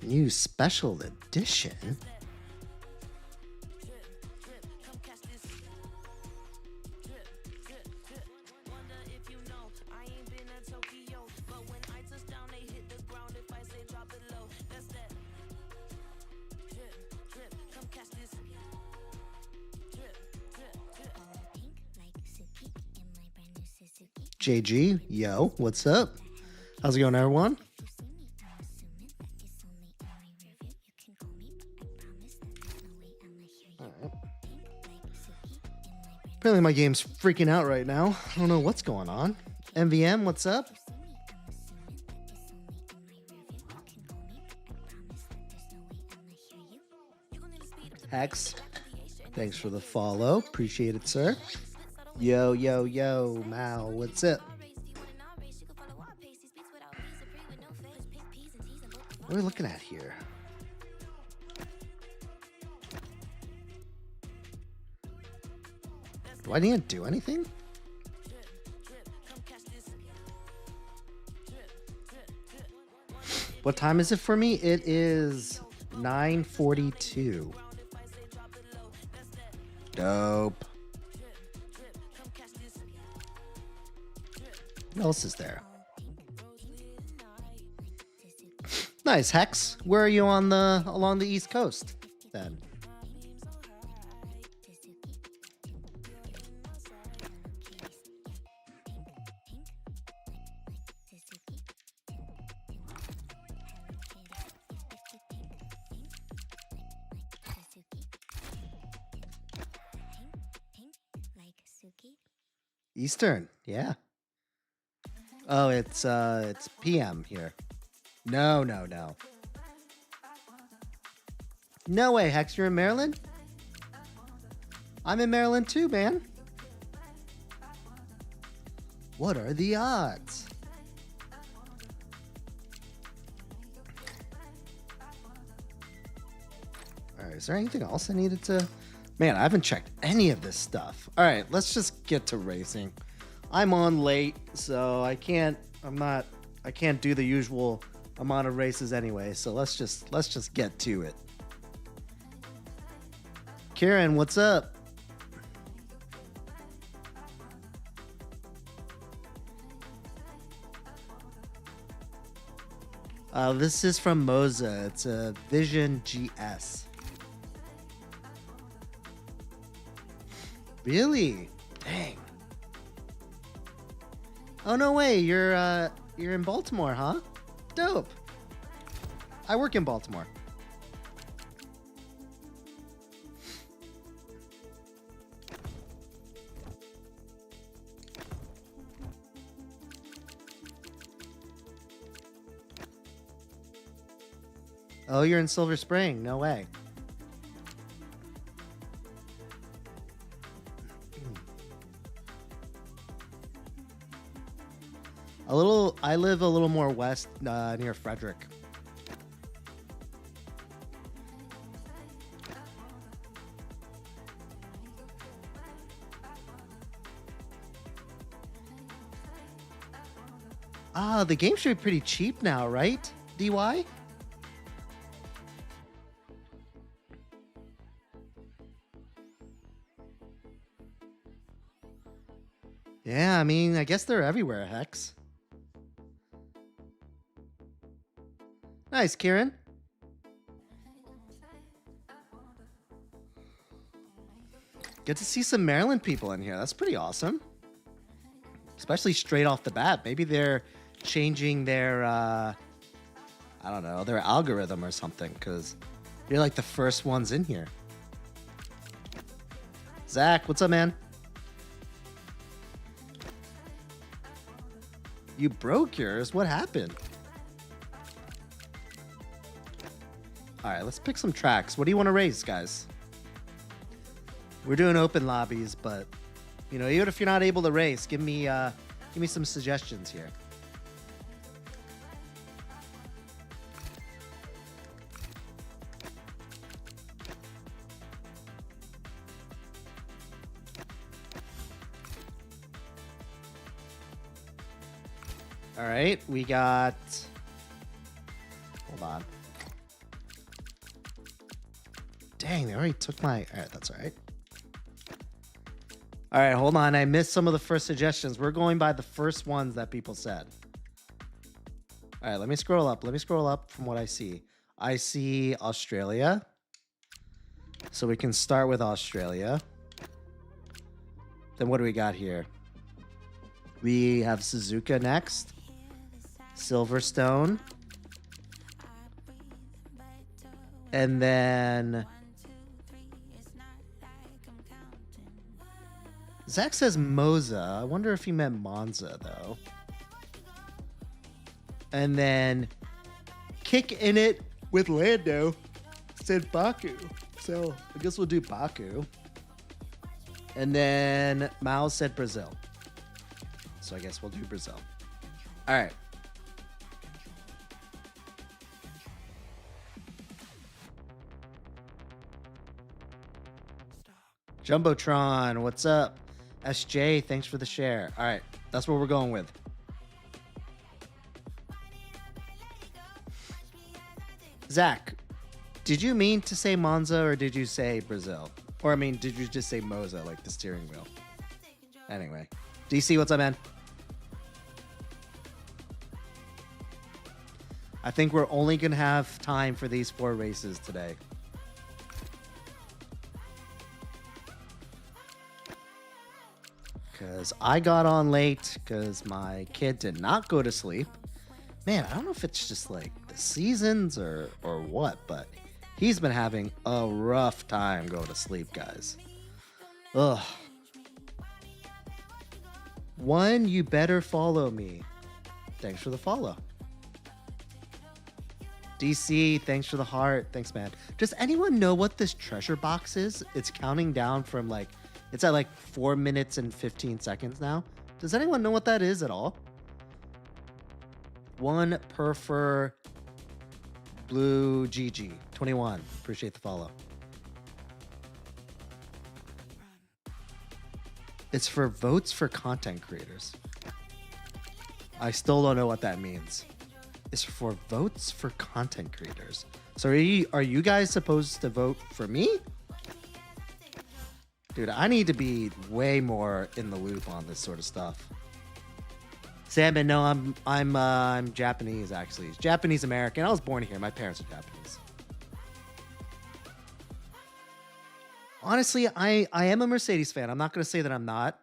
New special edition. JG, yo, what's up? How's it going, everyone? Apparently my game's freaking out right now. I don't know what's going on. MVM, what's up? Hex, thanks for the follow. Appreciate it, sir. Yo, yo, yo, Mal, what's up? What are we looking at here? Do I need to do anything? What time is it for me? It is 9:42. Dope. What else is there? Nice, Hex. Where are you on along the East Coast then? Eastern, yeah. Oh, it's PM here. No. No way, Hex, you're in Maryland? I'm in Maryland too, man. What are the odds? All right, is there anything else I needed to... Man, I haven't checked any of this stuff. All right, let's just get to racing. I'm on late, so I can't do the usual amount of races anyway, so let's just get to it. Karen, what's up? This is from Moza. It's a Vision GS. Really? Dang. Oh no way, you're in Baltimore, huh? Dope. I work in Baltimore. Oh, you're in Silver Spring. No way. I live a little more west, near Frederick. Ah, the game should be pretty cheap now, right? DY? Yeah, I mean, I guess they're everywhere, Hex. Nice, Kieran. Get to see some Maryland people in here. That's pretty awesome. Especially straight off the bat. Maybe they're changing their, I don't know, their algorithm or something, because you're like the first ones in here. Zach, what's up, man? You broke yours? What happened? All right, let's pick some tracks. What do you want to race, guys? We're doing open lobbies, but you know, even if you're not able to race, give me some suggestions here. All right, we got. Hold on. Dang, they already took my. All right, that's all right. All right, hold on. I missed some of the first suggestions. We're going by the first ones that people said. All right, let me scroll up. Let me scroll up from what I see. I see Australia. So we can start with Australia. Then what do we got here? We have Suzuka next. Silverstone. And then Zach says Moza. I wonder if he meant Monza, though. And then Kick in It with Lando said Baku. So I guess we'll do Baku. And then Mao said Brazil. So I guess we'll do Brazil. All right. Jumbotron, what's up? SJ, thanks for the share. All right, that's what we're going with. Zach, did you mean to say Monza or did you say Brazil? Or I mean, did you just say Moza, like the steering wheel? Anyway, DC, what's up, man? I think we're only going to have time for these 4 races today. Because I got on late because my kid did not go to sleep. Man, I don't know if it's just like the seasons or what, but he's been having a rough time going to sleep, guys. Ugh. One, you better follow me. Thanks for the follow. DC, thanks for the heart. Thanks, man. Does anyone know what this treasure box is? It's counting down from like, it's at like 4 minutes and 15 seconds now. Does anyone know what that is at all? One Perfer Blue GG 21. Appreciate the follow. It's for votes for content creators. I still don't know what that means. It's for votes for content creators. So are you guys supposed to vote for me? Dude, I need to be way more in the loop on this sort of stuff. Salmon, no, I'm Japanese actually. Japanese American. I was born here. My parents are Japanese. Honestly, I am a Mercedes fan. I'm not going to say that I'm not,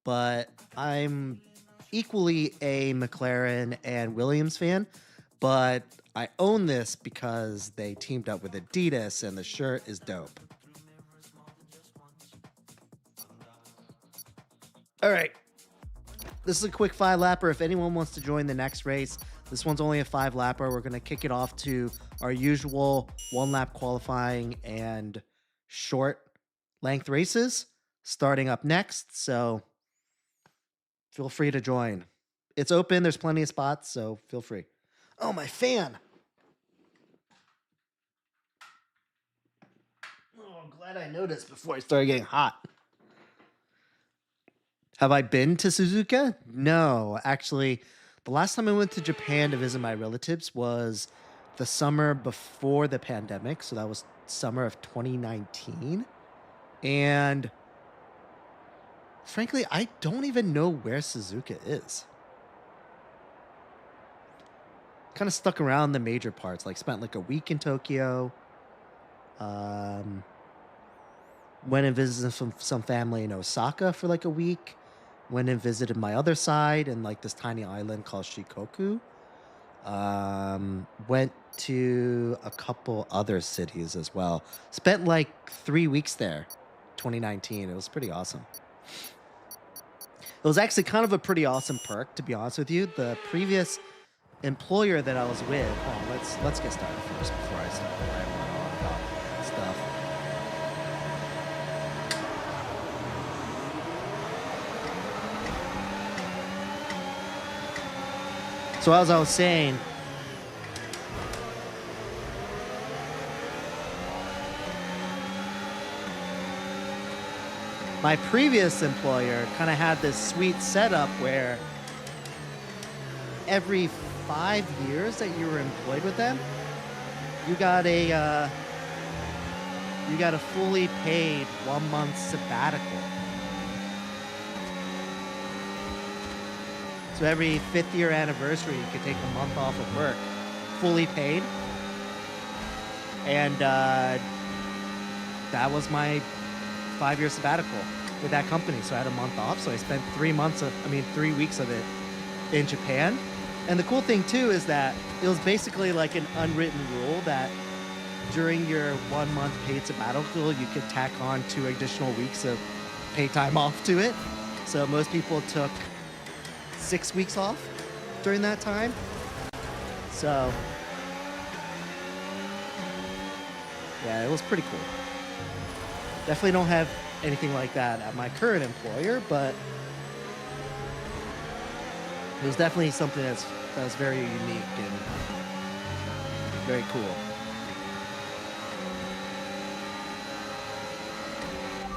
but I'm equally a McLaren and Williams fan. But I own this because they teamed up with Adidas and the shirt is dope. All right. This is a quick 5-lapper. If anyone wants to join the next race, this one's only a 5-lapper. We're going to kick it off to our usual 1-lap qualifying and short length races starting up next. So feel free to join. It's open. There's plenty of spots, so feel free. Oh, my fan. Oh, I'm glad I noticed before I started getting hot. Have I been to Suzuka? No, actually, the last time I went to Japan to visit my relatives was the summer before the pandemic. So that was summer of 2019. And frankly, I don't even know where Suzuka is. Kind of stuck around the major parts, like spent like a week in Tokyo. Went and visited some family in Osaka for like a week. Went and visited my other side in like this tiny island called Shikoku. Went to a couple other cities as well. Spent like 3 weeks there, 2019. It was pretty awesome. It was actually kind of a pretty awesome perk, to be honest with you. The previous employer that I was with. Oh, let's get started first before I start rambling on about stuff. So as I was saying, my previous employer kind of had this sweet setup where every 5 years that you were employed with them, you got a fully paid 1 month sabbatical. So every 5th year anniversary, you could take a month off of work, fully paid. And that was my 5-year sabbatical with that company. So I had a month off. So I spent 3 weeks of it in Japan. And the cool thing too is that it was basically like an unwritten rule that during your 1 month paid sabbatical, you could tack on 2 additional weeks of paid time off to it. So most people took 6 weeks off during that time. So yeah, it was pretty cool. Definitely don't have anything like that at my current employer, but it was definitely something that was very unique and very cool.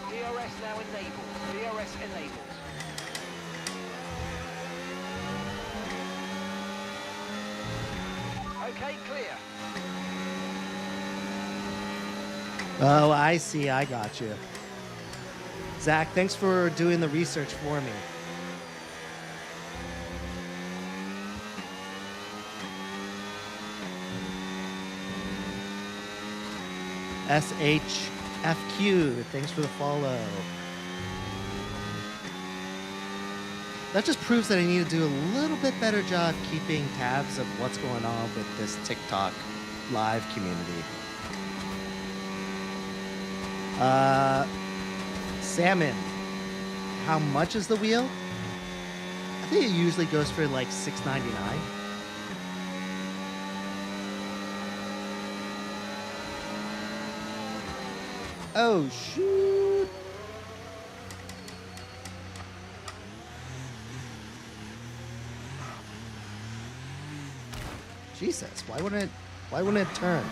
DRS now enabled. DRS enabled. Okay, clear. Oh, I see. I got you. Zach, thanks for doing the research for me. SHFQ, thanks for the follow. That just proves that I need to do a little bit better job keeping tabs of what's going on with this TikTok live community. Salmon, how much is the wheel? I think it usually goes for like $6.99. Oh shoot! Jesus, why wouldn't it turn?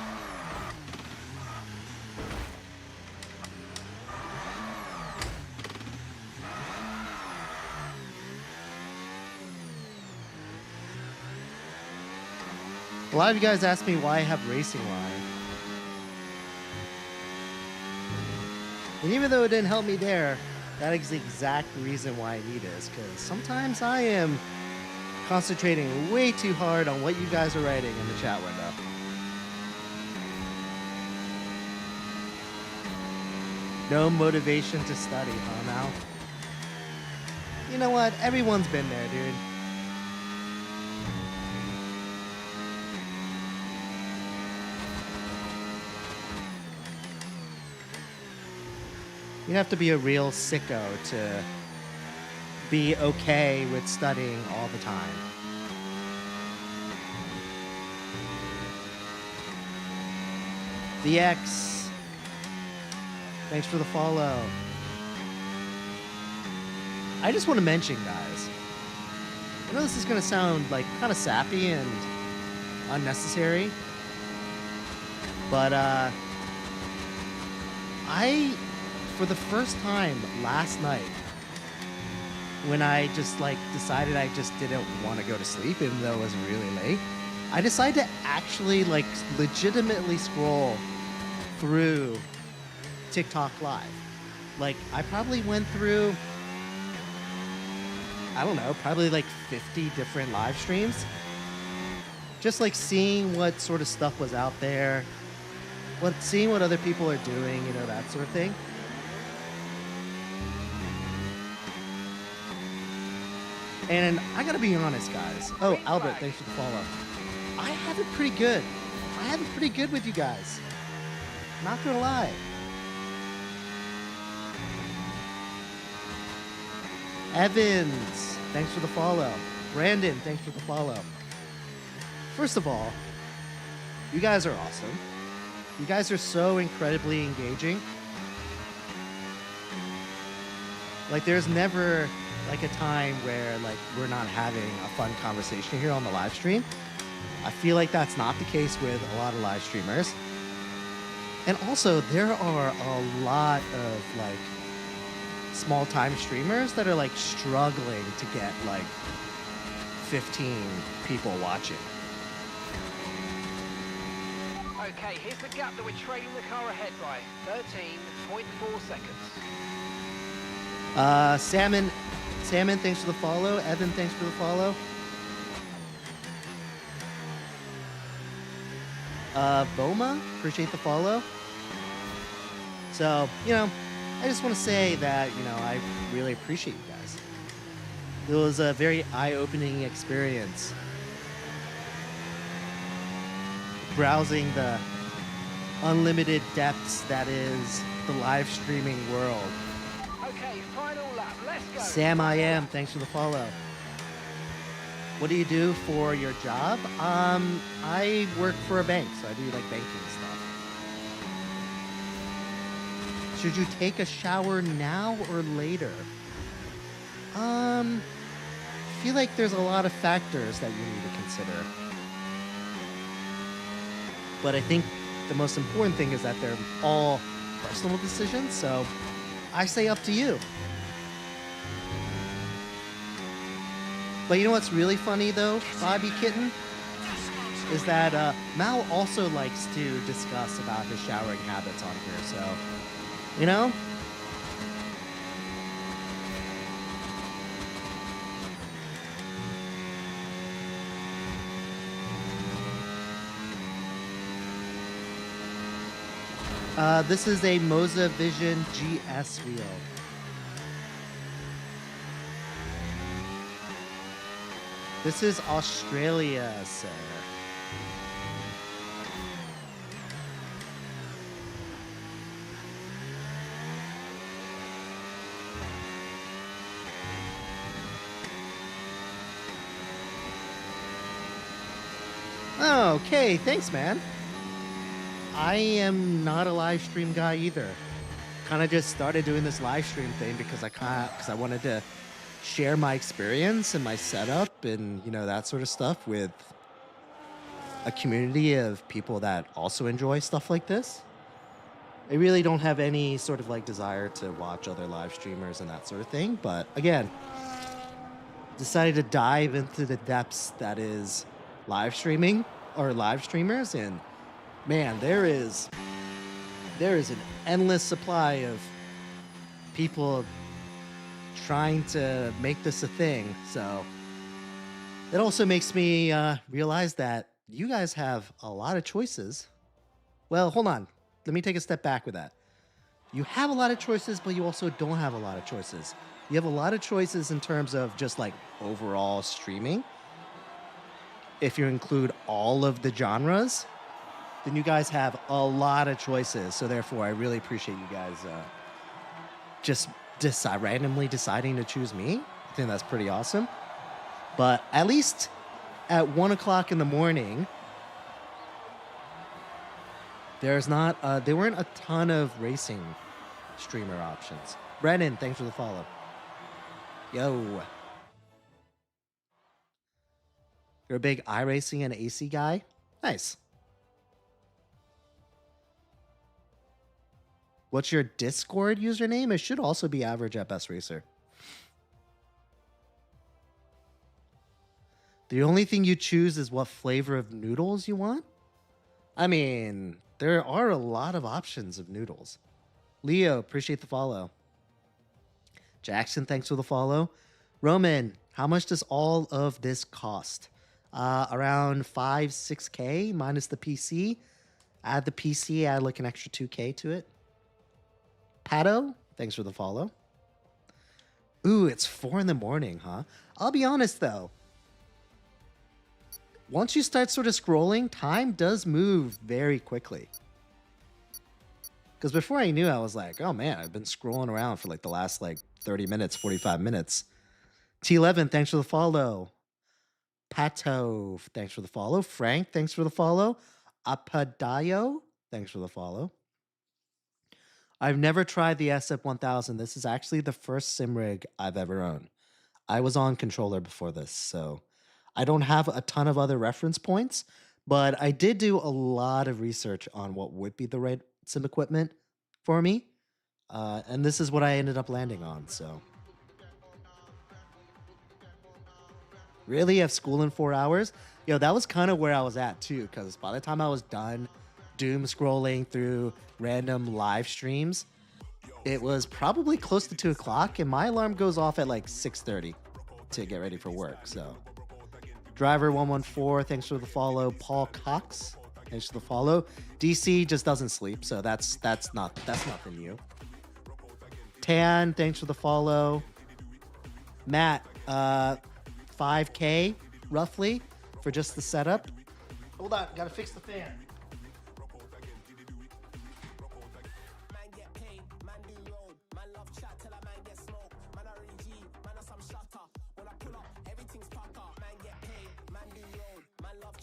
A lot of you guys ask me why I have Racing Line. And even though it didn't help me there, that is the exact reason why I need it, is because sometimes I am concentrating way too hard on what you guys are writing in the chat window. No motivation to study, huh, Mal? You know what? Everyone's been there, dude. You have to be a real sicko to be okay with studying all the time. VX, thanks for the follow. I just want to mention, guys, I know this is going to sound like kind of sappy and unnecessary, but for the first time last night, when I just decided I just didn't want to go to sleep, even though it was really late, I decided to actually legitimately scroll through TikTok Live. I probably went through, I don't know, probably 50 different live streams. Just seeing what sort of stuff was out there, seeing what other people are doing, that sort of thing. And I gotta be honest, guys. Oh, Albert, thanks for the follow. I have it pretty good. I have it pretty good with you guys. Not gonna lie. Evans, thanks for the follow. Brandon, thanks for the follow. First of all, you guys are awesome. You guys are so incredibly engaging. There's never like a time where like we're not having a fun conversation here on the live stream. I feel like that's not the case with a lot of live streamers. And also, there are a lot of like small time streamers that are like struggling to get like 15 people watching. Okay, here's the gap that we're trailing the car ahead by. 13.4 seconds. Salmon, thanks for the follow. Evan, thanks for the follow. Boma, appreciate the follow. So, I just want to say that, I really appreciate you guys. It was a very eye-opening experience. Browsing the unlimited depths that is the live streaming world. Okay, final lap. Let's go. Sam I am, thanks for the follow. What do you do for your job? I work for a bank, so I do like banking stuff. Should you take a shower now or later? I feel like there's a lot of factors that you need to consider. But I think the most important thing is that they're all personal decisions, so I say up to you. But you know what's really funny though, Bobby Kitten? Is that Mal also likes to discuss about his showering habits on here, so, this is a Moza Vision GS wheel. This is Australia, sir. Okay, thanks, man. I am not a live stream guy either. Kind of just started doing this live stream thing because I wanted to share my experience and my setup and that sort of stuff with a community of people that also enjoy stuff like this. I really don't have any sort of like desire to watch other live streamers and that sort of thing, but again, decided to dive into the depths that is live streaming or live streamers, and man, there is an endless supply of people trying to make this a thing. So it also makes me realize that you guys have a lot of choices. Well, hold on. Let me take a step back with that. You have a lot of choices, but you also don't have a lot of choices. You have a lot of choices in terms of just like overall streaming. If you include all of the genres, then you guys have a lot of choices. So therefore, I really appreciate you guys just randomly deciding to choose me. I think that's pretty awesome. But at least at 1 o'clock in the morning, there weren't a ton of racing streamer options. Brennan, thanks for the follow. Yo. You're a big iRacing and AC guy? Nice. What's your Discord username? It should also be average at Best Racer. The only thing you choose is what flavor of noodles you want? I mean, there are a lot of options of noodles. Leo, appreciate the follow. Jackson, thanks for the follow. Roman, how much does all of this cost? Around 5-6K minus the PC. Add the PC, add like an extra 2K to it. Pato, thanks for the follow. Ooh, it's 4 in the morning, huh? I'll be honest though. Once you start sort of scrolling, time does move very quickly. Because before I knew, I was like, oh man, I've been scrolling around for like the last like 30 minutes, 45 minutes. T11, thanks for the follow. Pato, thanks for the follow. Frank, thanks for the follow. Apadayo, thanks for the follow. I've never tried the SF1000. This is actually the first sim rig I've ever owned. I was on controller before this, so I don't have a ton of other reference points, but I did do a lot of research on what would be the right sim equipment for me. And this is what I ended up landing on. So, really, have school in 4 hours? Yo, that was kind of where I was at too, because by the time I was done doom scrolling through random live streams, it was probably close to 2 o'clock, and my alarm goes off at like 6:30 to get ready for work. So, Driver 114, thanks for the follow. Paul Cox, thanks for the follow. DC just doesn't sleep, so that's nothing new. Tan, thanks for the follow. Matt, 5K roughly for just the setup. Hold on, gotta fix the fan.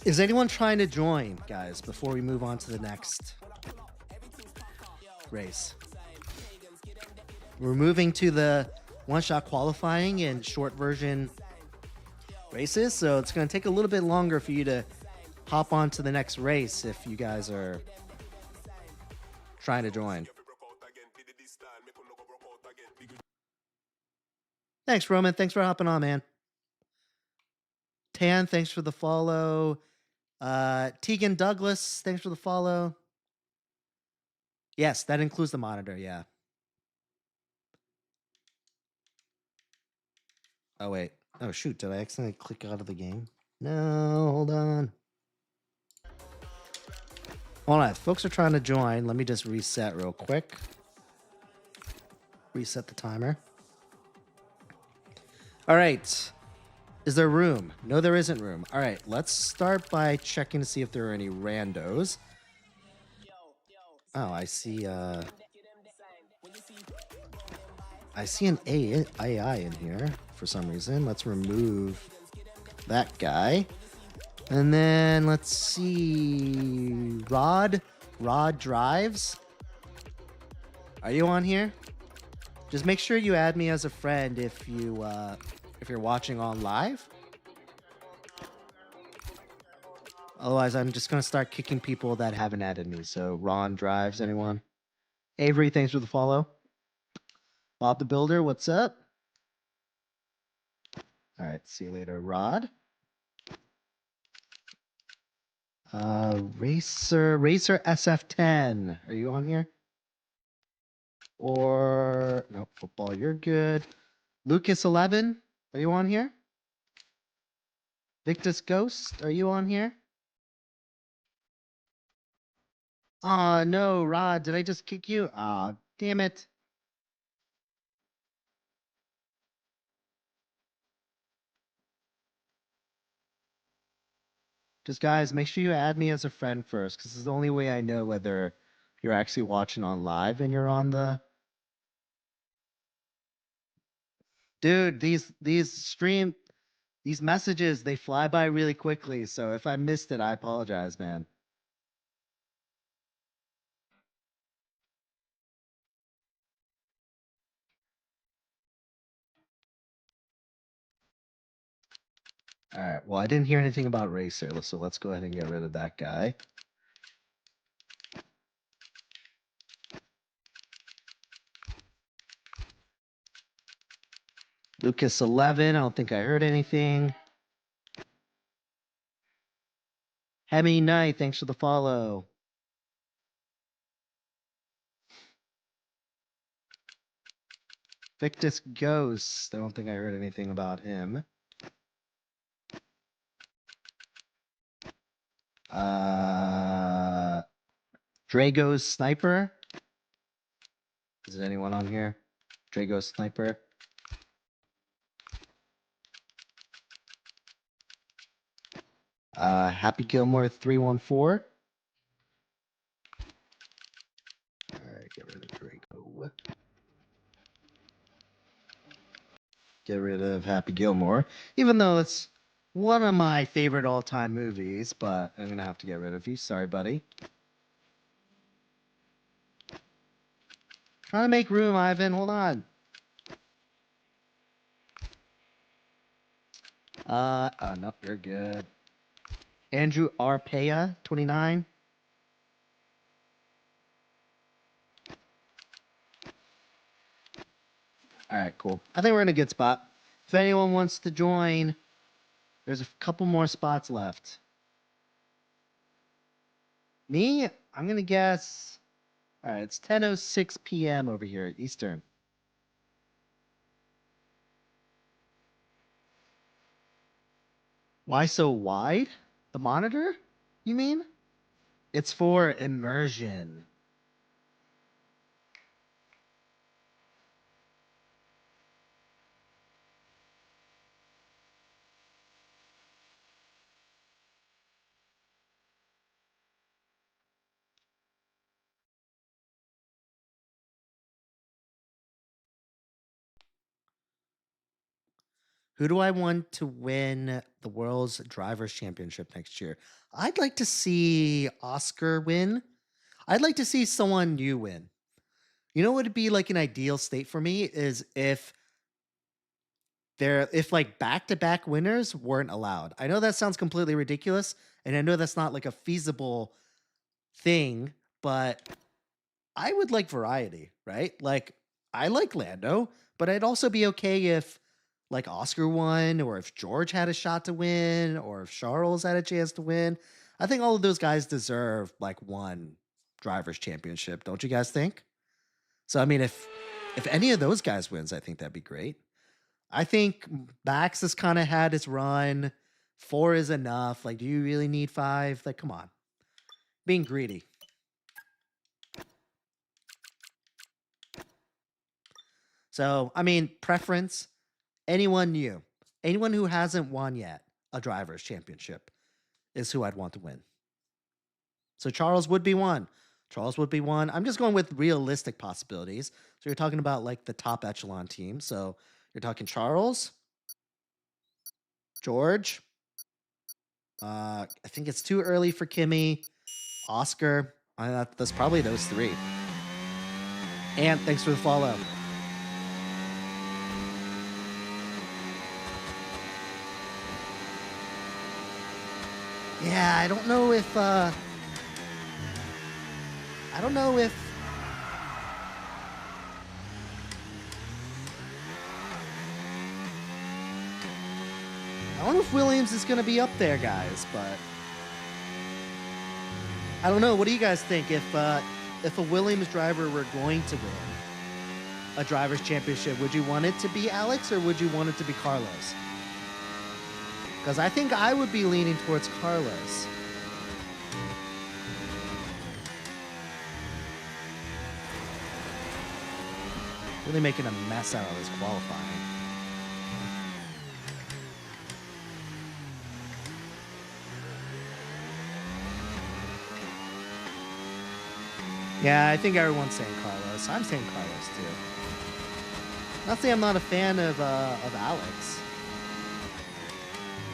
Is anyone trying to join, guys, before we move on to the next race? We're moving to the one-shot qualifying and short version races, so it's going to take a little bit longer for you to hop on to the next race if you guys are trying to join. Thanks, Roman. Thanks for hopping on, man. Tan, thanks for the follow. Tegan Douglas, thanks for the follow. Yes, that includes the monitor, yeah. Oh, wait. Oh, shoot. Did I accidentally click out of the game? No, hold on. Hold on. If folks are trying to join, let me just reset real quick. Reset the timer. All right. Is there room? No, there isn't room. All right. Let's start by checking to see if there are any randos. Oh, I see. I see an AI in here for some reason. Let's remove that guy. And then let's see. Rod Drives. Are you on here? Just make sure you add me as a friend if you're watching on live. Otherwise, I'm just gonna start kicking people that haven't added me. So Ron Drives, anyone? Avery, thanks for the follow. Bob the Builder, what's up? All right, see you later, Rod. Racer SF10, are you on here? Or no, football, you're good. Lucas 11, are you on here? Victus Ghost, are you on here? Aw, no, Rod, did I just kick you? Aw, damn it. Just guys, make sure you add me as a friend first, because this is the only way I know whether you're actually watching on live and you're on the. Dude, these messages, they fly by really quickly. So if I missed it, I apologize, man. All right. Well, I didn't hear anything about Racer, so let's go ahead and get rid of that guy. Lucas 11, I don't think I heard anything. Hemi Knight, thanks for the follow. Victus Ghost, I don't think I heard anything about him. Drago's Sniper. Is there anyone on here? Drago's Sniper. Happy Gilmore 314. All right, get rid of Drago. Get rid of Happy Gilmore, even though it's one of my favorite all-time movies, but I'm gonna have to get rid of you. Sorry, buddy. Trying to make room, Ivan. Hold on. Oh, no, you're good. Andrew Arpea, 29. All right, cool. I think we're in a good spot. If anyone wants to join, there's a couple more spots left. Me, I'm gonna guess. All right, it's 10:06 p.m. over here Eastern. Why so wide? The monitor? You mean? It's for immersion. Who do I want to win the World's Drivers' Championship next year? I'd like to see Oscar win. I'd like to see someone new win. You know what would be like an ideal state for me is if like back-to-back winners weren't allowed. I know that sounds completely ridiculous, and I know that's not like a feasible thing, but I would like variety, right? Like I like Lando, but I'd also be okay if like Oscar won, or if George had a shot to win, or if Charles had a chance to win. I think all of those guys deserve like one drivers championship, don't you guys think? So I mean, if any of those guys wins, I think that'd be great. I think Max has kind of had his run. Four is enough. Like, do you really need five? Like, come on, being greedy. So I mean, preference. Anyone new, anyone who hasn't won yet a drivers championship is who I'd want to win. So Charles would be one. Charles would be one. I'm just going with realistic possibilities. So you're talking about like the top echelon team. So you're talking Charles, George. I think it's too early for Kimmy, Oscar. That's probably those three. And thanks for the follow. Yeah, I don't know if I don't know if I don't know if Williams is going to be up there, guys, but I don't know. What do you guys think? If a Williams driver were going to win a drivers' championship, would you want it to be Alex or would you want it to be Carlos? Because I think I would be leaning towards Carlos. Really making a mess out of this qualifying. Yeah, I think everyone's saying Carlos. I'm saying Carlos too. Not saying I'm not a fan of Alex.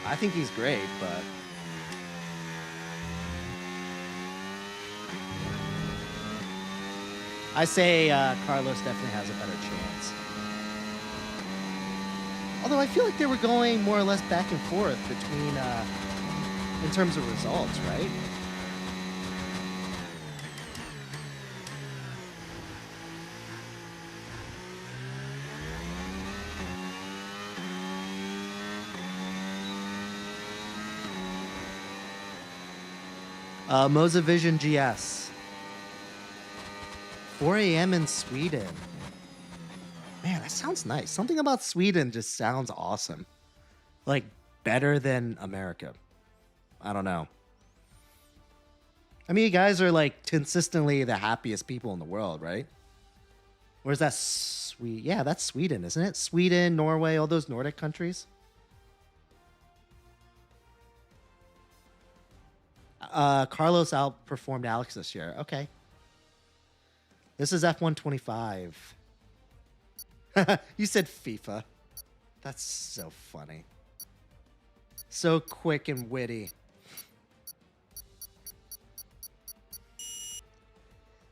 I think he's great, but I say Carlos definitely has a better chance. Although I feel like they were going more or less back and forth between, in terms of results, right? Mozavision GS. 4 a.m. in Sweden. Man, that sounds nice. Something about Sweden just sounds awesome. Like, better than America. I don't know. I mean, you guys are like consistently the happiest people in the world, right? Where's that sweet? Yeah, that's Sweden, isn't it? Sweden, Norway, all those Nordic countries. Carlos outperformed Alex this year. Okay. This is F125. You said FIFA. That's so funny. So quick and witty.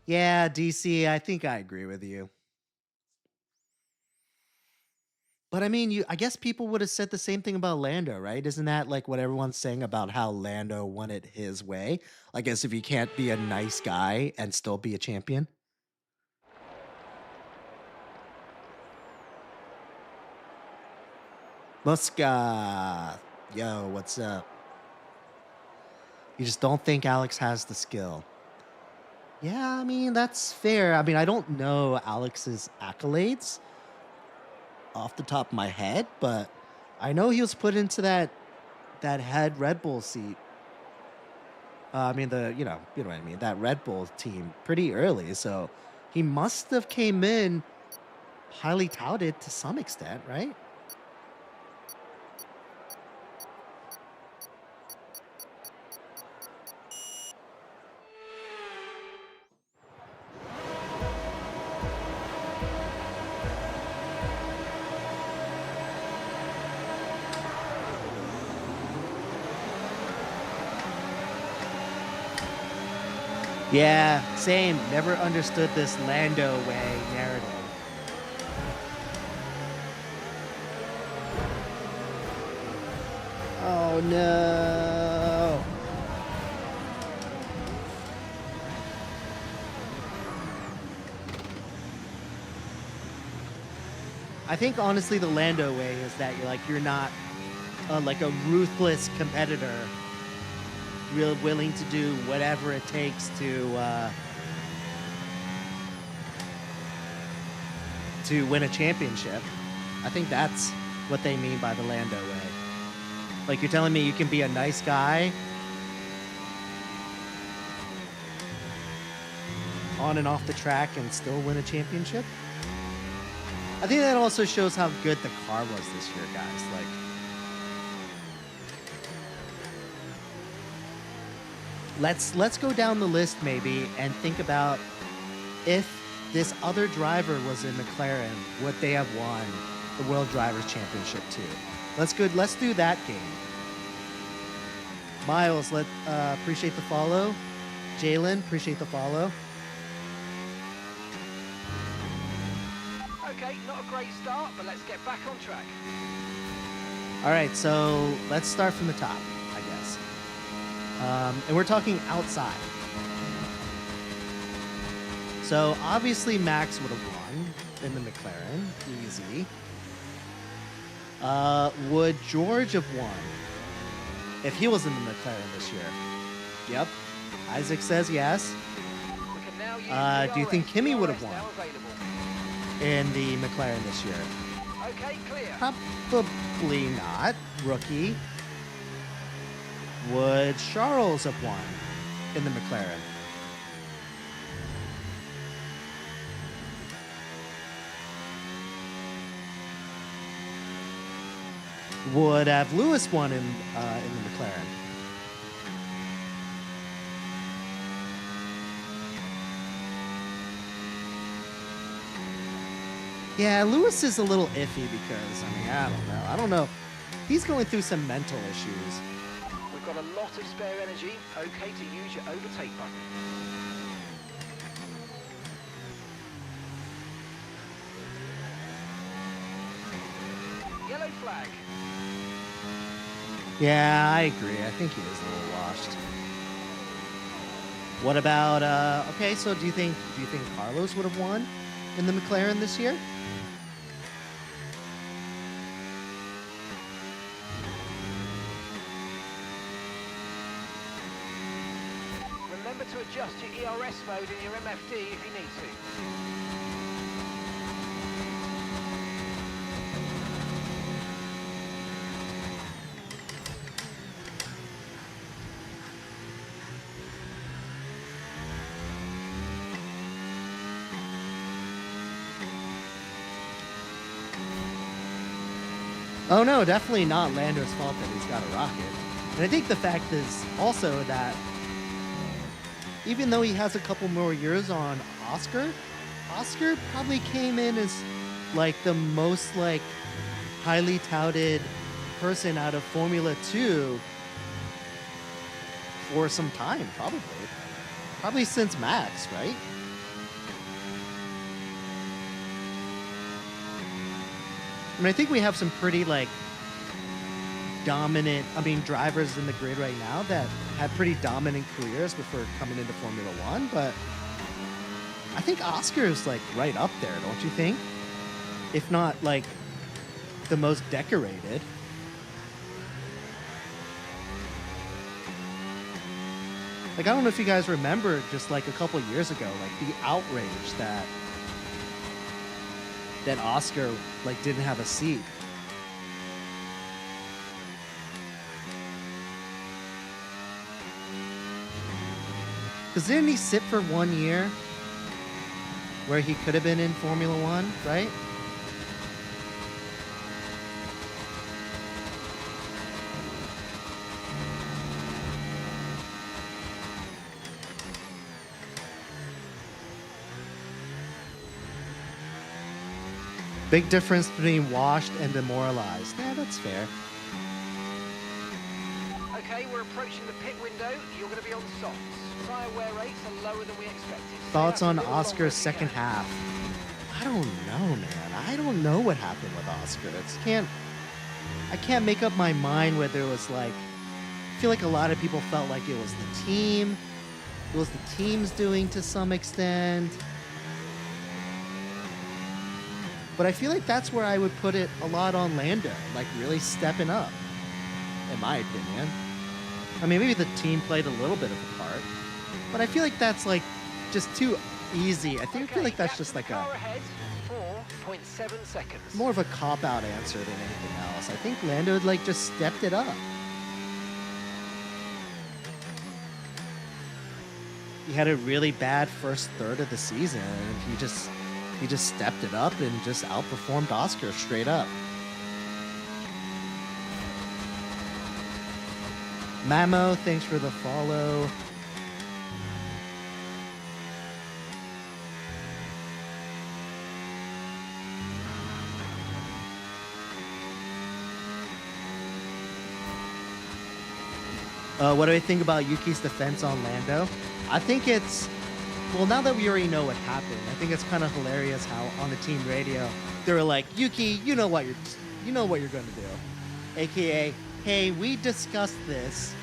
Yeah, DC, I think I agree with you. But I mean, I guess people would have said the same thing about Lando, right? Isn't that like what everyone's saying about how Lando won it his way? I guess if you can't be a nice guy and still be a champion. Muska. Yo, what's up? You just don't think Alex has the skill. Yeah, I mean, that's fair. I mean, I don't know Alex's accolades off the top of my head, but I know he was put into that head Red Bull seat. I mean, you know what I mean, that Red Bull team pretty early, so he must have came in highly touted to some extent, right? Yeah, same. Never understood this Lando way narrative. Oh no. I think honestly the Lando way is that you're not like a ruthless competitor, real willing to do whatever it takes to win a championship. I think that's what they mean by the Lando way. Like you're telling me you can be a nice guy on and off the track and still win a championship? I think that also shows how good the car was this year, guys. Like, let's go down the list maybe and think about if this other driver was in McLaren, would they have won the World Drivers' Championship too? Let's do that game. Miles, appreciate the follow. Jalen, appreciate the follow. Okay, not a great start, but let's get back on track. All right, so let's start from the top, I guess. And we're talking outside. So obviously Max would have won in the McLaren, easy. Would George have won if he was in the McLaren this year? Yep. Isaac says yes. We can now use Do you think DRS. Kimi would have DRS won now available. in the McLaren this year? Okay, clear. Probably not. Rookie. Would Charles have won in the McLaren? Would have Lewis won in the McLaren? Yeah, Lewis is a little iffy because, I mean, I don't know. He's going through some mental issues. We've got a lot of spare energy. Okay to use your overtake button. Yellow flag. Yeah, I agree. I think he is a little washed. What about okay, so do you think Carlos would have won in the McLaren this year? Remember to adjust your ERS mode in your MFD if you need to. Oh no, definitely not Lando's fault that he's got a rocket. And I think the fact is also that even though he has a couple more years on Oscar probably came in as like the most like highly touted person out of Formula 2 for some time, probably. Probably since Max, right? mean, I think we have some pretty like dominant, drivers in the grid right now that had pretty dominant careers before coming into Formula One, but I think Oscar is like right up there, don't you think? If not like the most decorated. Like, I don't know if you guys remember just like a couple years ago, like the outrage that Oscar like didn't have a seat. Because didn't he sit for 1 year where he could have been in Formula One, right? Big difference between washed and demoralized. Yeah, that's fair. Okay, we're approaching the pit window. You're going to be on softs. Tyre wear rates are lower than we expected. Thoughts on Oscar's second half? I don't know, man. I don't know what happened with Oscar. I can't make up my mind whether it was like, I feel like a lot of people felt like it was the team. It was the team's doing to some extent. But I feel like that's where I would put it a lot on Lando, like really stepping up, in my opinion. I mean, maybe the team played a little bit of a part, but I feel like that's like just too easy. I feel like that's just like a 4.7 seconds. More of a cop-out answer than anything else. I think Lando had like just stepped it up. He had a really bad first third of the season, and he just stepped it up and just outperformed Oscar straight up. Mamo, thanks for the follow. What do I think about Yuki's defense on Lando? I think it's, well, now that we already know what happened, I think it's kind of hilarious how on the team radio they were like, "Yuki, you know what you're going to do," aka, "Hey, we discussed this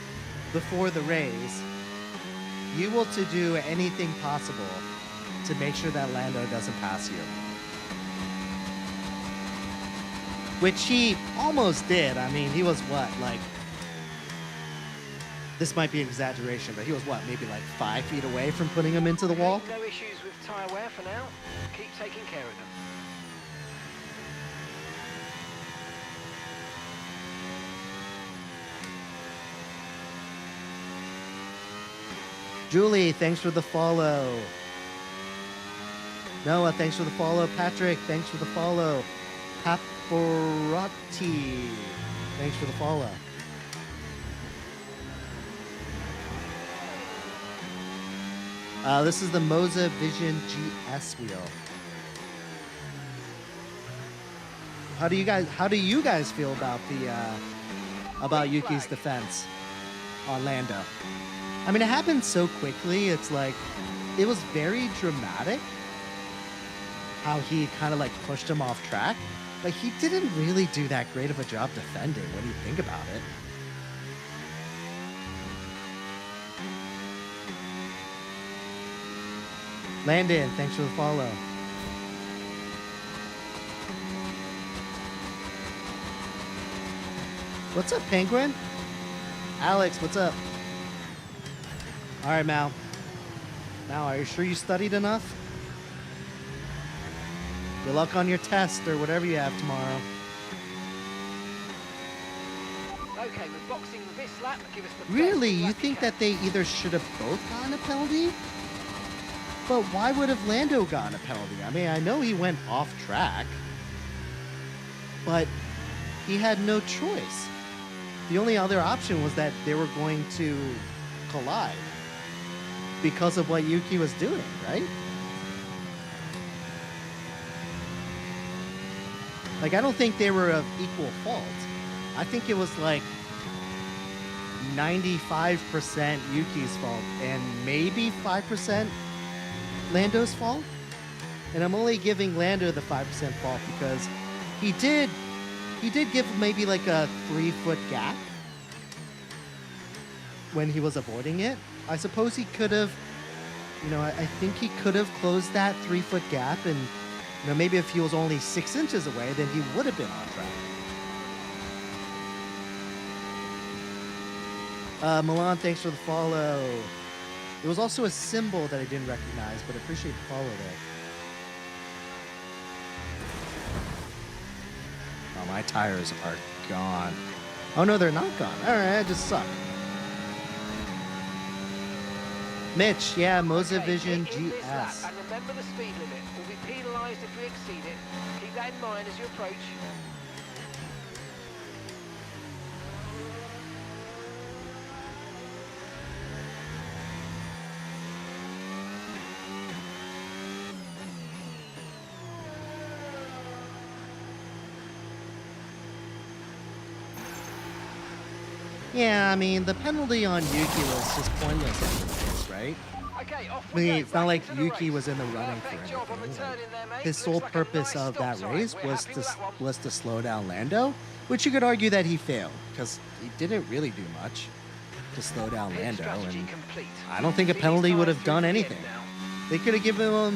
before the race. You will to do anything possible to make sure that Lando doesn't pass you," which he almost did. I mean, he was what, like, this might be an exaggeration, but he was what, maybe like 5 feet away from putting him into the wall? No issues with tyre wear for now. Keep taking care of them. Julie, thanks for the follow. Noah, thanks for the follow. Patrick, thanks for the follow. Paparotti, thanks for the follow. This is the Moza Vision GS wheel. How do you guys feel about Yuki's defense on Lando? I mean, it happened so quickly. It's like, it was very dramatic how he kind of like pushed him off track. Like, he didn't really do that great of a job defending when you think about it. Landon, thanks for the follow. What's up, Penguin? Alex, what's up? All right, Mal. Mal, are you sure you studied enough? Good luck on your test or whatever you have tomorrow. Okay, we're boxing this lap. Give us the Really? best You lap think can. that they either should have both gotten a penalty? But why would have Lando gotten a penalty? I mean, I know he went off track, but he had no choice. The only other option was that they were going to collide because of what Yuki was doing, right? Like, I don't think they were of equal fault. I think it was like 95% Yuki's fault and maybe 5% Lando's fault. And I'm only giving Lando the 5% fault because he did he did give maybe like a 3-foot gap when he was avoiding it. I suppose he could have, I think he could have closed that 3-foot gap, and maybe if he was only 6 inches away, then he would have been on track. Milan, thanks for the follow. It was also a symbol that I didn't recognize, but I appreciate the follow there. Oh, my tires are gone. Oh, no, they're not gone. All right, I just suck. Mitch, yeah, Moza Vision GS. And remember the speed limit. We'll be penalised if we exceed it. Keep that in mind as you approach. Yeah, I mean, the penalty on Yuki was just pointless anyways, right? Okay, off I we mean, go, it's not back like into the Yuki race. was in the running for Perfect job on the anything. turn in there, mate. His sole Looks like a purpose nice of stop that time. race We're was happy with that one. to slow down Lando, which you could argue that he failed because he didn't really do much to slow down Pit Lando, strategy and complete. I don't think a See penalty these would tyres have through done to the end anything. now. They could have given him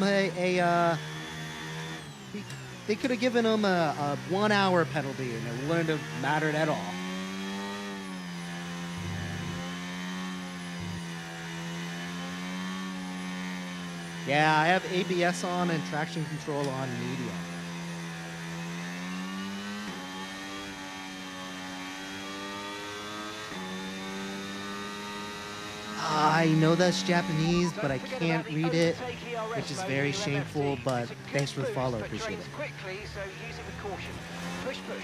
they could have given him a 1 hour penalty, and it wouldn't have mattered at all. Yeah, I have ABS on and traction control on medium. I know that's Japanese, but I can't read it, which is very shameful, but thanks for the follow, appreciate it. Quickly, so use it with caution. Push, push.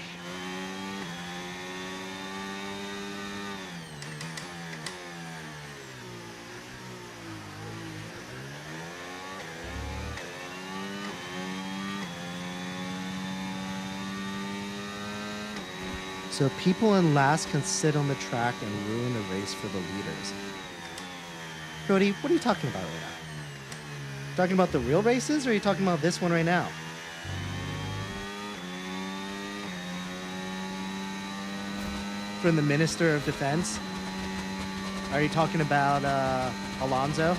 So people in last can sit on the track and ruin the race for the leaders. Cody, what are you talking about right now? Talking about the real races, or are you talking about this one right now? From the Minister of Defense? Are you talking about Alonso?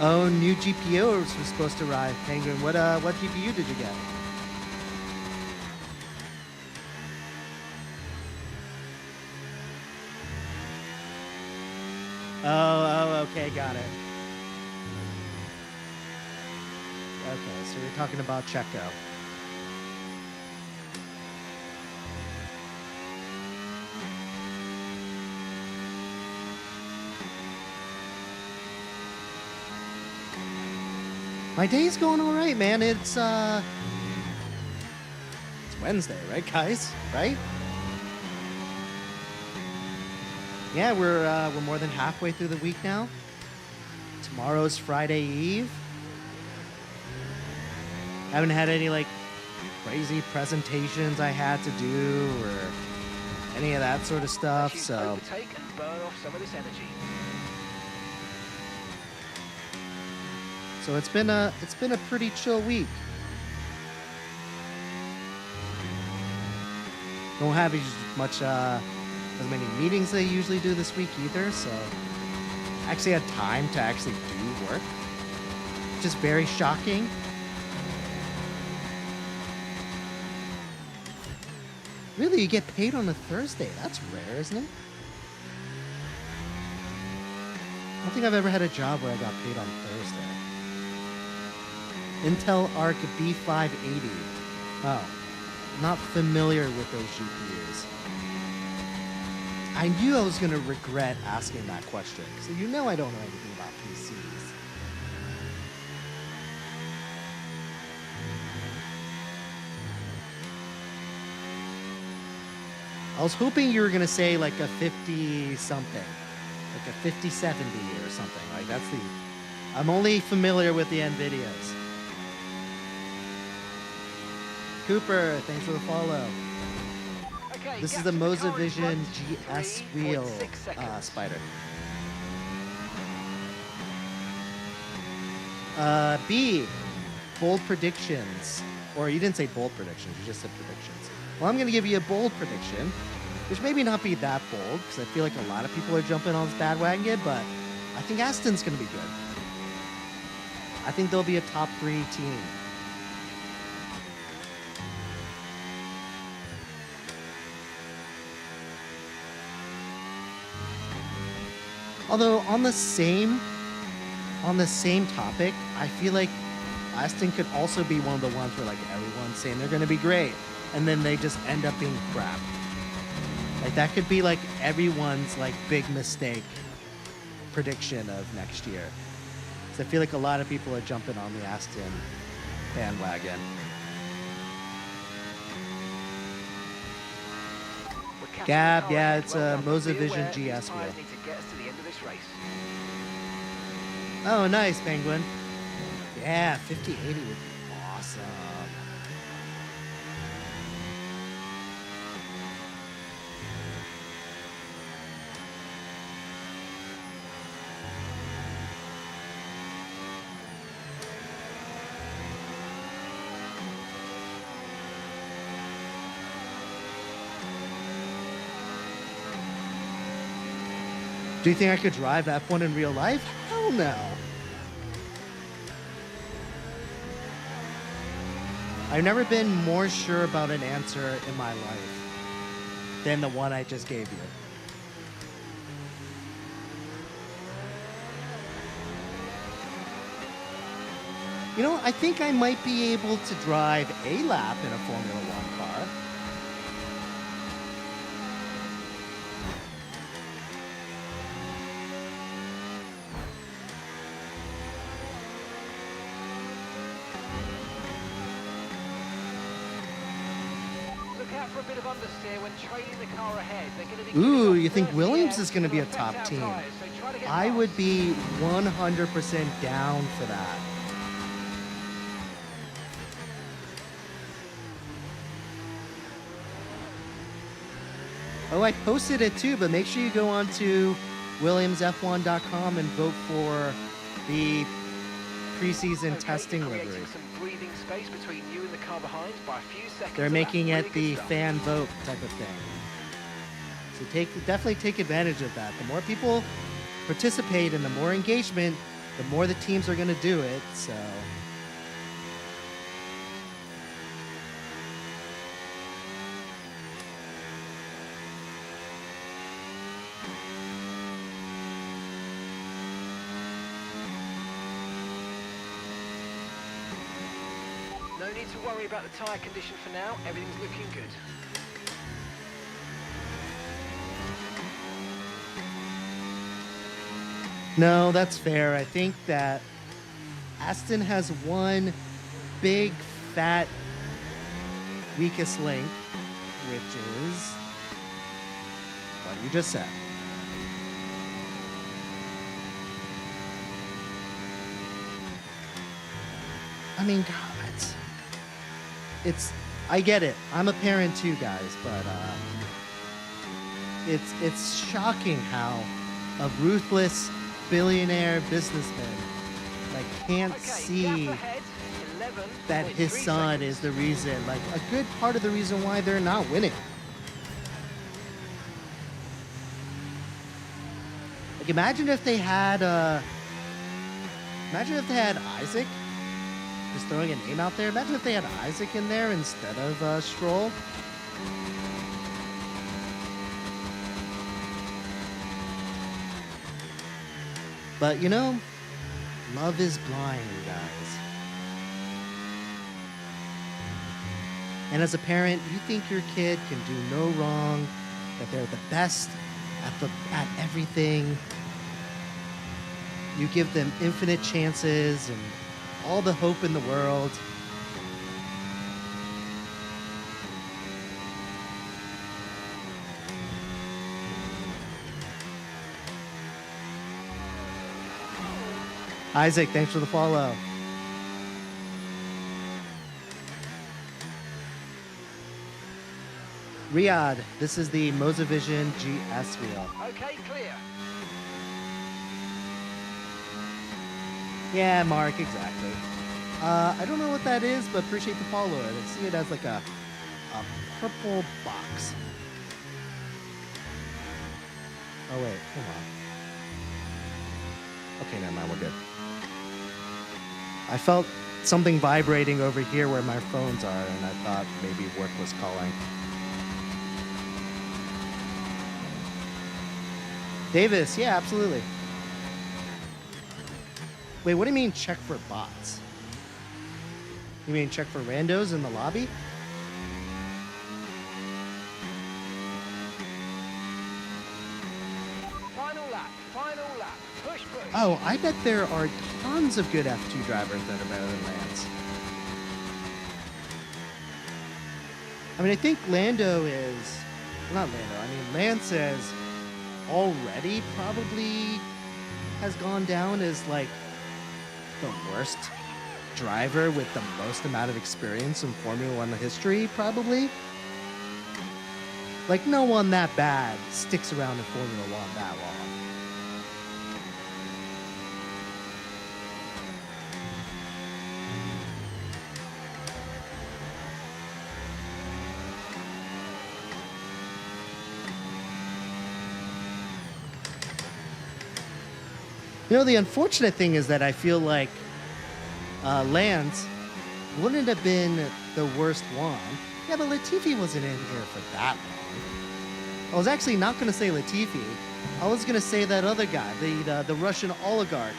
Oh, new GPU was supposed to arrive. Penguin, what GPU did you get? Oh, okay, got it. Okay, so you're talking about Checo. My day's going all right, man. It's Wednesday, right, guys? Right? Yeah, we're more than halfway through the week now. Tomorrow's Friday Eve. Haven't had any like crazy presentations I had to do or any of that sort of stuff. Let's So overtake and burn off some of this energy. it's been a pretty chill week. Don't have as many meetings as I usually do this week either, so I actually had time to actually do work, which is very shocking. Really, you get paid on a Thursday? That's rare, isn't it? I don't think I've ever had a job where I got paid on Thursday. Intel Arc B580. Oh, not familiar with those GPUs. I knew I was going to regret asking that question, so you know I don't know anything about PCs. I was hoping you were going to say like a 50 something, like a 5070 or something. Like I'm only familiar with the NVIDIAs. Cooper, thanks for the follow. Okay, This is gap the to car in Mosavision front, GS wheel 3.6 seconds. spider. B, bold predictions. Or you didn't say bold predictions, you just said predictions. Well, I'm going to give you a bold prediction, which maybe not be that bold, because I feel like a lot of people are jumping on this bandwagon, but I think Aston's going to be good. I think they'll be a top 3 team. Although on the same topic, I feel like Aston could also be one of the ones where like everyone's saying they're going to be great, and then they just end up being crap. Like that could be like everyone's like big mistake prediction of next year. So I feel like a lot of people are jumping on the Aston bandwagon. Gab, yeah, it's a Mosavision GS wheel. Oh, nice, Penguin. Yeah, 5080 would be awesome. Do you think I could drive F1 in real life? Hell no. I've never been more sure about an answer in my life than the one I just gave you. You know, I think I might be able to drive a lap in a Formula One car. For a bit of understeer when trailing the car ahead. They're going to be Ooh, you think Williams is going to be a top team? I would be 100% down for that. Oh, I posted it too, but make sure you go on to WilliamsF1.com and vote for the preseason testing livery. Space between you and the car behind by a few seconds. They're making it the fan vote type of thing. So definitely take advantage of that. The more people participate and the more engagement, the more the teams are going to do it. So no need to worry about the tyre condition for now. Everything's looking good. no, that's fair. I think that Aston has one big, fat, weakest link, which is what you just said. I mean, God, I get it. I'm a parent too, guys, but it's shocking how a ruthless billionaire businessman like can't see that his son is the reason, like a good part of the reason why they're not winning. Like imagine if they had Isaac. Just throwing a name out there. Imagine if they had Isaac in there instead of Stroll. But you know, love is blind, guys. And as a parent, you think your kid can do no wrong, that they're the best at everything. You give them infinite chances and all the hope in the world. Isaac, thanks for the follow. Riyadh, this is the Mosavision GS wheel. Okay, clear. Yeah, Mark, exactly. I don't know what that is, but appreciate the follow. I see it as like a purple box. Oh wait, hold on. Okay, never mind, we're good. I felt something vibrating over here where my phones are, and I thought maybe work was calling. Davis, yeah, absolutely. Wait, what do you mean check for bots? You mean check for randos in the lobby? Final lap, final lap. Push, push. Oh, I bet there are tons of good F2 drivers that are better than Lance. I mean, I think Lando is... Well, not Lando, I mean, Lance is already probably has gone down as, like, the worst driver with the most amount of experience in Formula One history, probably. Like, no one that bad sticks around in Formula One that long. You know, the unfortunate thing is that I feel like Lance wouldn't have been the worst one. Yeah, but Latifi wasn't in here for that long. I was actually not going to say Latifi. I was going to say that other guy, the Russian oligarch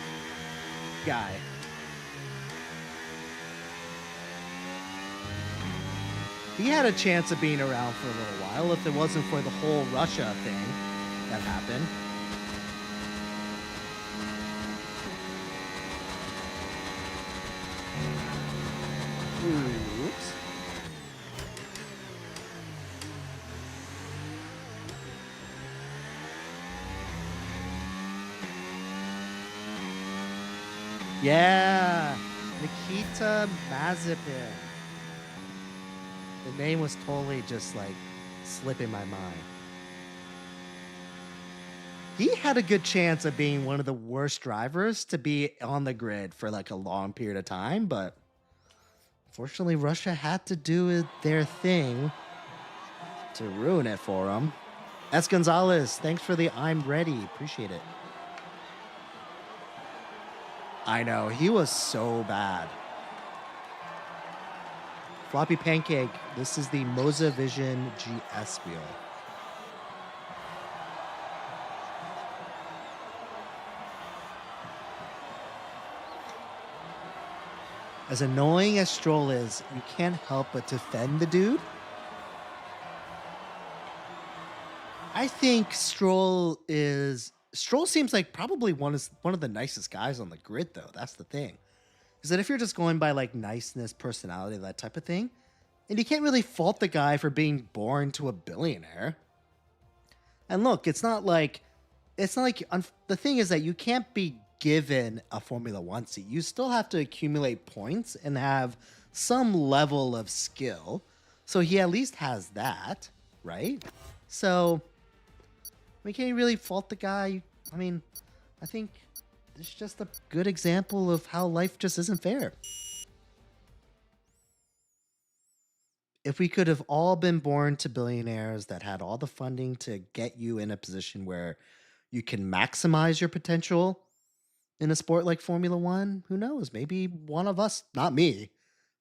guy. He had a chance of being around for a little while if it wasn't for the whole Russia thing that happened. Oops. Yeah, Nikita Mazepin. The name was totally just like slipping my mind. He had a good chance of being one of the worst drivers to be on the grid for like a long period of time, but unfortunately, Russia had to do their thing to ruin it for him. S. Gonzalez, thanks for the I'm ready. Appreciate it. I know, he was so bad. Floppy Pancake, this is the Mosavision GS wheel. As annoying as Stroll is, you can't help but defend the dude. I think Stroll seems like probably one of the nicest guys on the grid, though. That's the thing. Is that if you're just going by like niceness, personality, that type of thing, and you can't really fault the guy for being born to a billionaire. And look, the thing is that you can't be given a Formula One seat. You still have to accumulate points and have some level of skill. So he at least has that, right? So we can't really fault the guy. I mean, I think it's just a good example of how life just isn't fair. If we could have all been born to billionaires that had all the funding to get you in a position where you can maximize your potential in a sport like Formula One, who knows? Maybe one of us, not me,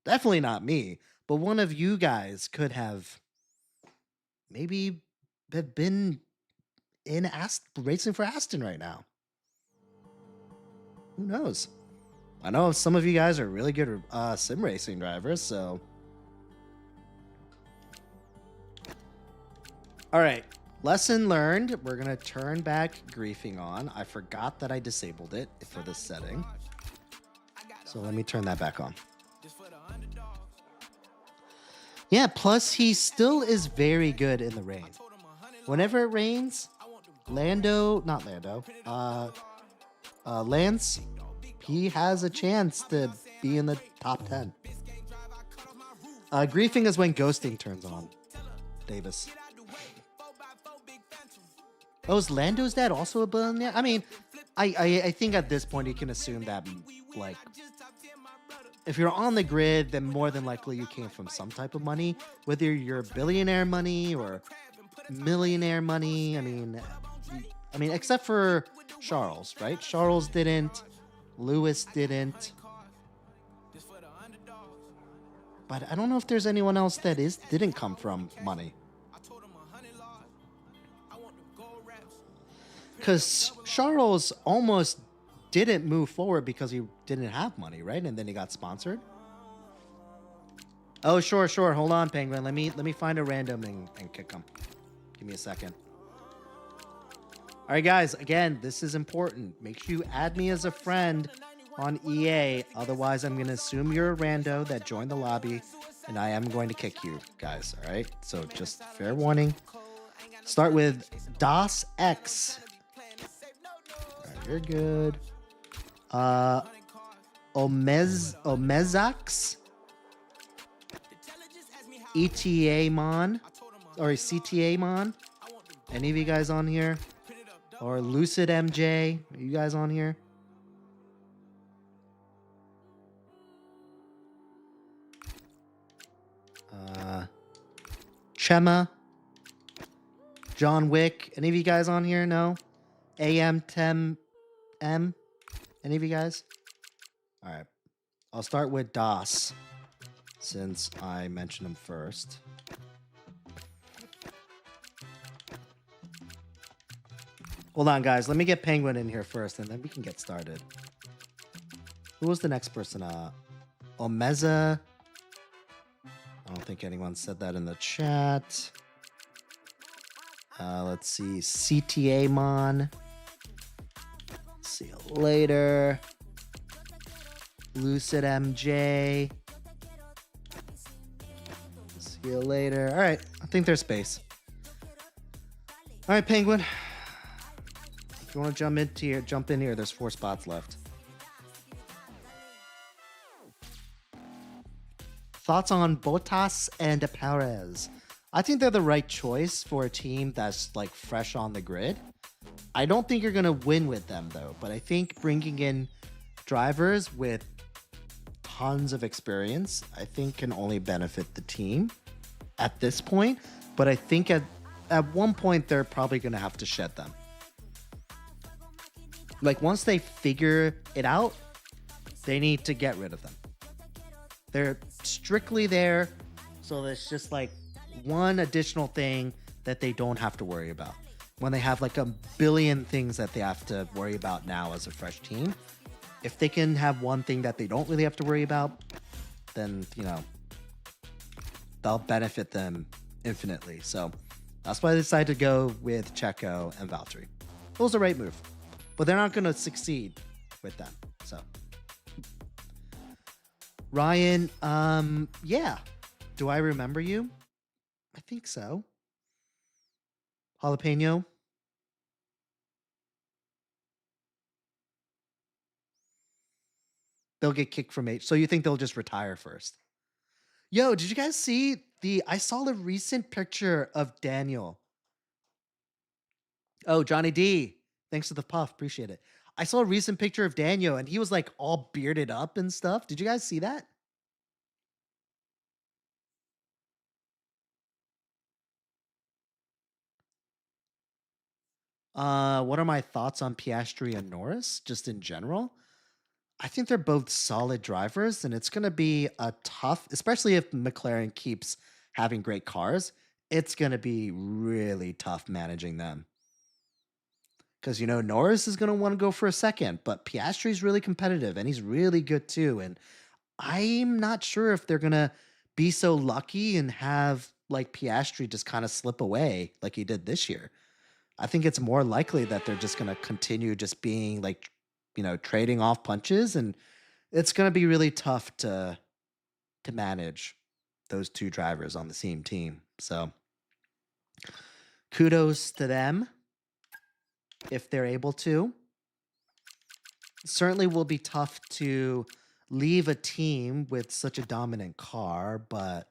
definitely not me, but one of you guys could have maybe have been in racing for Aston right now. Who knows? I know some of you guys are really good sim racing drivers, so. All right, lesson learned. We're gonna turn back griefing on. I forgot that I disabled it for this setting. So let me turn that back on. Yeah, plus he still is very good in the rain. Whenever it rains, Lance, he has a chance to be in the top 10. Griefing is when ghosting turns on. Davis. Oh, is Lando's dad also a billionaire? I mean, I think at this point you can assume that, like, if you're on the grid, then more than likely you came from some type of money, whether you're billionaire money or millionaire money. I mean, except for Charles, right? Charles didn't. Lewis didn't. But I don't know if there's anyone else that didn't come from money. Because Charles almost didn't move forward because he didn't have money, right? And then he got sponsored. Oh, sure. Hold on, Penguin. Let me find a random and kick him. Give me a second. All right, guys. Again, this is important. Make sure you add me as a friend on EA. Otherwise, I'm going to assume you're a rando that joined the lobby, and I am going to kick you, guys. All right? So just fair warning. Start with Das X. All right, you're good. Omezax. ETA Mon. Or CTA Mon. Any of you guys on here? Or Lucid MJ? Are you guys on here? Chema. John Wick. Any of you guys on here? No? AM10M? Any of you guys? All right. I'll start with Das, since I mentioned him first. Hold on, guys. Let me get Penguin in here first, and then we can get started. Who was the next person? Omeza. I don't think anyone said that in the chat. Let's see. CTA Mon. See you later. Lucid MJ. See you later. All right. I think there's space. All right, Penguin. If you want to jump in here. There's 4 spots left. Thoughts on Bottas and Perez? I think they're the right choice for a team that's like fresh on the grid. I don't think you're going to win with them though, but I think bringing in drivers with tons of experience, I think can only benefit the team at this point. But I think at one point they're probably going to have to shed them. Like once they figure it out, they need to get rid of them. They're strictly there, so there's just like one additional thing that they don't have to worry about. When they have like a billion things that they have to worry about now as a fresh team, if they can have one thing that they don't really have to worry about, then, you know, they'll benefit them infinitely. So that's why I decided to go with Checo and Valtteri. It was the right move, but they're not going to succeed with them. So Ryan, yeah. Do I remember you? I think so. Jalapeno. They'll get kicked from H. So you think they'll just retire first? Yo, did you guys see I saw the recent picture of Daniel. Oh, Johnny D. Thanks for the puff. Appreciate it. I saw a recent picture of Daniel and he was like all bearded up and stuff. Did you guys see that? What are my thoughts on Piastri and Norris just in general? I think they're both solid drivers, and it's going to be a tough, especially if McLaren keeps having great cars, it's going to be really tough managing them. Because, you know, Norris is going to want to go for a second, but Piastri's really competitive, and he's really good too. And I'm not sure if they're going to be so lucky and have, like, Piastri just kind of slip away like he did this year. I think it's more likely that they're just going to continue just being, like, you know, trading off punches, and it's going to be really tough to manage those two drivers on the same team. So kudos to them if they're able to. It certainly will be tough to leave a team with such a dominant car, but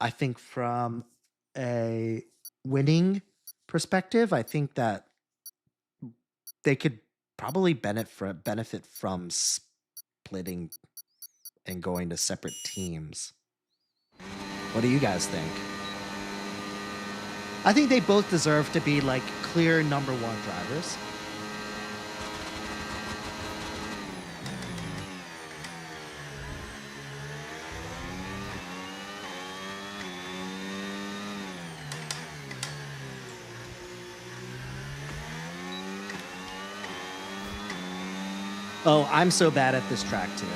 I think from a winning perspective, I think that they could probably benefit from splitting and going to separate teams. What do you guys think? I think they both deserve to be like clear number one drivers. Oh, I'm so bad at this track too.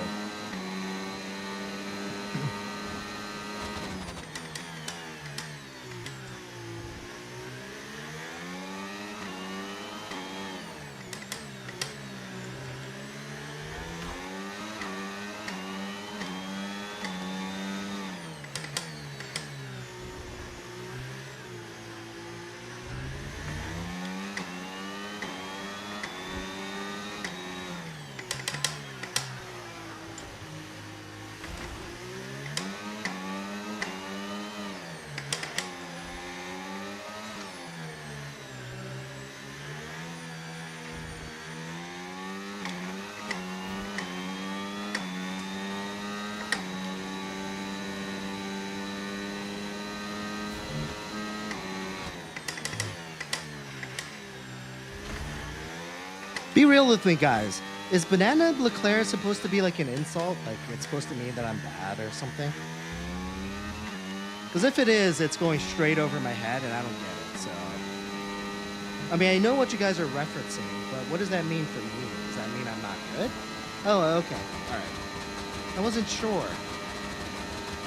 Be real with me, guys. Is Banana Leclerc supposed to be like an insult? Like it's supposed to mean that I'm bad or something? Because if it is, it's going straight over my head and I don't get it. So, I mean, I know what you guys are referencing, but what does that mean for me? Does that mean I'm not good? Oh, okay. All right. I wasn't sure.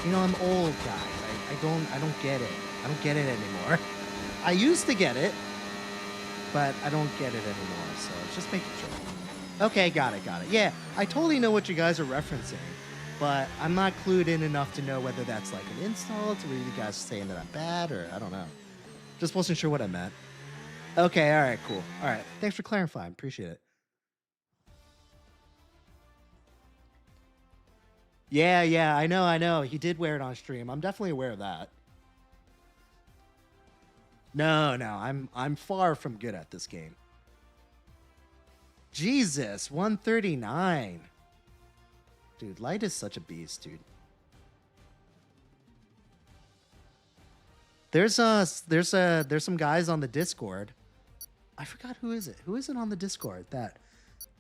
You know, I'm old, guys. I don't get it. I don't get it anymore. I used to get it, but I don't get it anymore. So just making sure. Okay, got it. Yeah, I totally know what you guys are referencing, but I'm not clued in enough to know whether that's like an insult or you guys saying that I'm bad or I don't know. Just wasn't sure what I meant. Okay, all right, cool. All right, thanks for clarifying. Appreciate it. Yeah, I know. He did wear it on stream. I'm definitely aware of that. No, I'm far from good at this game. Jesus, 139. Dude, Light is such a beast, dude. There's some guys on the Discord. I forgot who is it? Who is it on the Discord that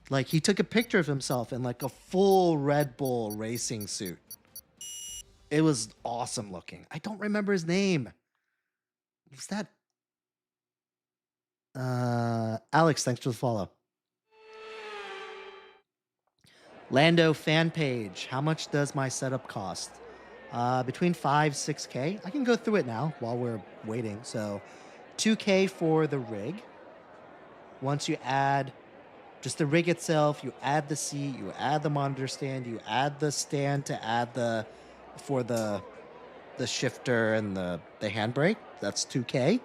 like he took a picture of himself in like a full Red Bull racing suit. It was awesome looking. I don't remember his name. Was that Alex, thanks for the follow. Lando fan page. How much does my setup cost? Between 5-6K. I can go through it now while we're waiting. So 2K for the rig. Once you add just the rig itself, you add the seat, you add the monitor stand, you add the stand to add the shifter and the handbrake. That's 2K.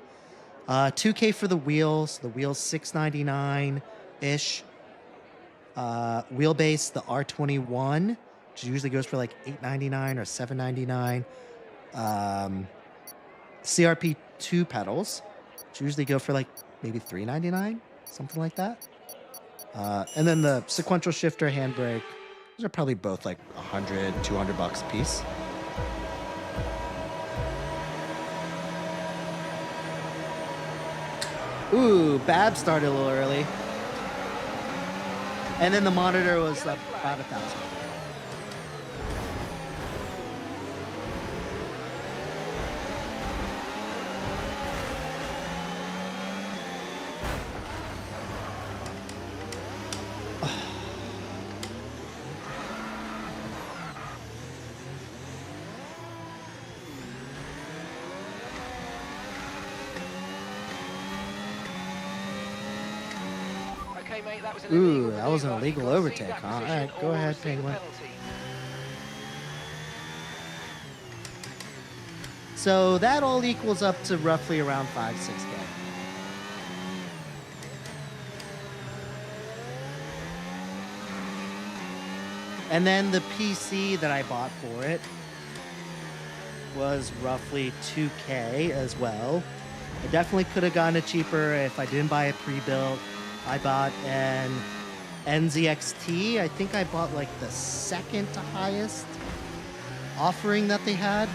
2K for the wheels. The wheels $699-ish. Wheelbase, the R21, which usually goes for like $899 or $799. CRP2 pedals, which usually go for like maybe $399, something like that. And then the sequential shifter, handbrake, those are probably both like $100, $200 a piece. Ooh, Bab started a little early. And then the monitor was about 1,000. Okay, mate, that was an Ooh, illegal that was an maneuver. illegal You've got to overtake, cede that huh? All position right, go or ahead, receive a Penguin. penalty. So that all equals up to roughly around 5-6K. And then the PC that I bought for it was roughly 2K as well. I definitely could have gotten it cheaper if I didn't buy a pre-built. I bought an NZXT. I think I bought like the second to highest offering that they had.